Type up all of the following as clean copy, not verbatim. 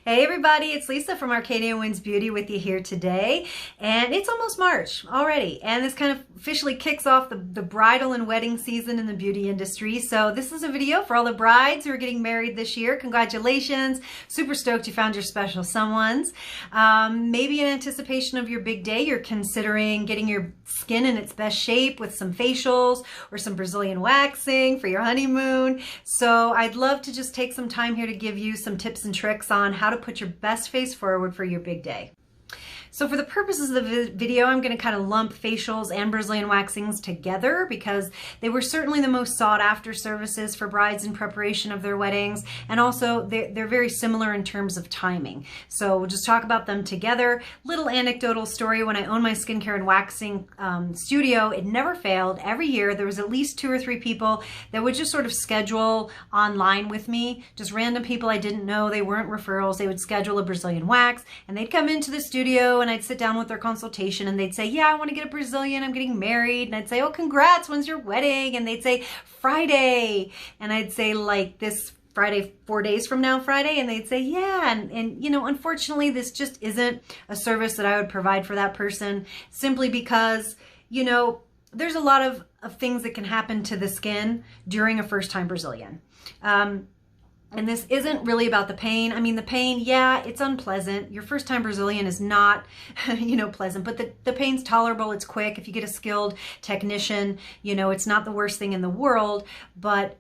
Hey everybody, it's Lisa from Arcadia Wins Beauty with you here today. And it's almost March already. And this kind of officially kicks off the bridal and wedding season in the beauty industry. So this is a video for all the brides who are getting married this year. Congratulations. Super stoked you found your special someones. Maybe in anticipation of your big day, you're considering getting your skin in its best shape with some facials or some Brazilian waxing for your honeymoon. So I'd love to just take some time here to give you some tips and tricks on how to put your best face forward for your big day. So for the purposes of the video, I'm going to kind of lump facials and Brazilian waxings together because they were certainly the most sought after services for brides in preparation of their weddings. And also they're very similar in terms of timing. So we'll just talk about them together. Little anecdotal story, when I owned my skincare and waxing studio, it never failed. Every year there was at least 2 or 3 people that would just sort of schedule online with me, just random people I didn't know. They weren't referrals. They would schedule a Brazilian wax and they'd come into the studio and I'd sit down with their consultation and they'd say, yeah, I want to get a Brazilian, I'm getting married. And I'd say, oh, congrats, when's your wedding? And they'd say, Friday. And I'd say, like, this Friday, 4 days from now, Friday. And they'd say, yeah. And you know, unfortunately, this just isn't a service that I would provide for that person, simply because, you know, there's a lot of things that can happen to the skin during a first-time Brazilian. And this isn't really about the pain. I mean, the pain, yeah, it's unpleasant. Your first time Brazilian is not, you know, pleasant, but the pain's tolerable. It's quick. If you get a skilled technician, you know, it's not the worst thing in the world. But,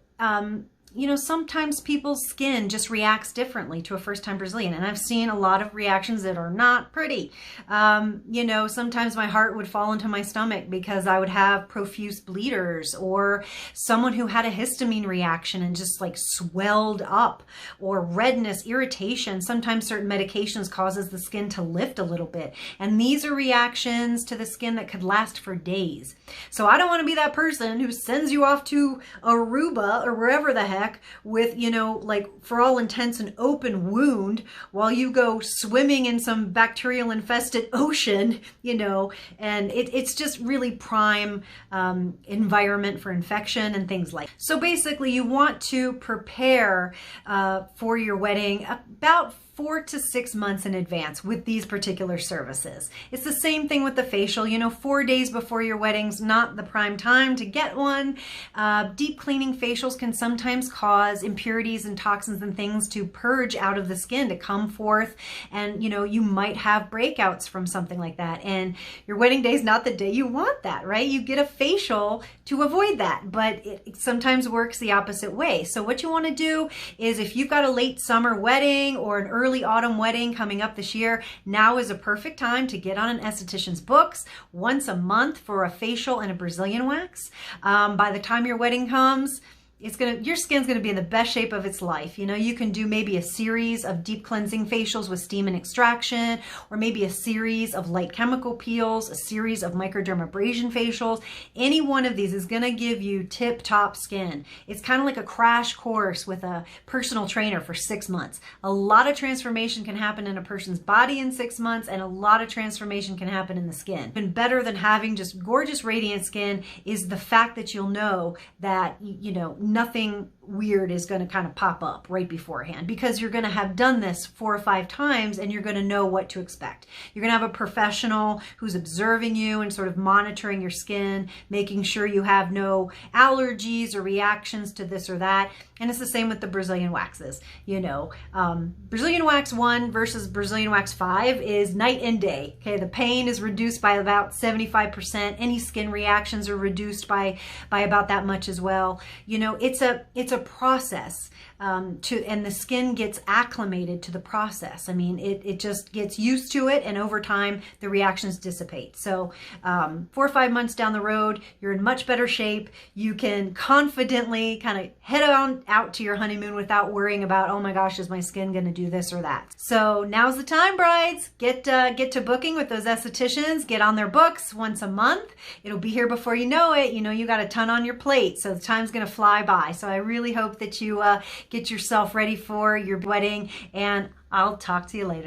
you know, sometimes people's skin just reacts differently to a first-time Brazilian. And I've seen a lot of reactions that are not pretty. You know, sometimes my heart would fall into my stomach because I would have profuse bleeders, or someone who had a histamine reaction and just like swelled up, or redness, irritation. Sometimes certain medications causes the skin to lift a little bit. And these are reactions to the skin that could last for days. So I don't want to be that person who sends you off to Aruba or wherever the heck with, you know, like, for all intents, an open wound while you go swimming in some bacterial infested ocean, you know, and it's just really prime environment for infection and things like that. So basically you want to prepare for your wedding about 4 to 6 months in advance with these particular services. It's the same thing with the facial. You know, 4 days before your wedding's not the prime time to get one. Deep cleaning facials can sometimes cause impurities and toxins and things to purge out of the skin, to come forth, and you know, you might have breakouts from something like that. And your wedding day is not the day you want that, right? You get a facial to avoid that, but it sometimes works the opposite way. So what you want to do is, if you've got a late summer wedding or an early autumn wedding coming up this year, now is a perfect time to get on an esthetician's books once a month for a facial and a Brazilian wax. By the time your wedding comes, your skin's gonna be in the best shape of its life. You know, you can do maybe a series of deep cleansing facials with steam and extraction, or maybe a series of light chemical peels, a series of microdermabrasion facials. Any one of these is gonna give you tip-top skin. It's kind of like a crash course with a personal trainer for 6 months. A lot of transformation can happen in a person's body in 6 months, and a lot of transformation can happen in the skin. And better than having just gorgeous, radiant skin is the fact that you'll know that, you know, nothing weird is going to kind of pop up right beforehand, because you're going to have done this 4 or 5 times and you're going to know what to expect. You're going to have a professional who's observing you and sort of monitoring your skin, making sure you have no allergies or reactions to this or that. And it's the same with the Brazilian waxes. You know, Brazilian wax 1 versus Brazilian wax 5 is night and day. Okay, the pain is reduced by about 75%. Any skin reactions are reduced by about that much as well. You know, it's a process, and the skin gets acclimated to the process. I mean, it just gets used to it, and over time the reactions dissipate. So 4 or 5 months down the road, you're in much better shape. You can confidently kind of head on out to your honeymoon without worrying about, oh my gosh, is my skin going to do this or that? So now's the time, brides. Get to booking with those estheticians. Get on their books once a month. It'll be here before you know it. You know, you got a ton on your plate, so the time's going to fly by. So I really hope that you get yourself ready for your wedding, and I'll talk to you later.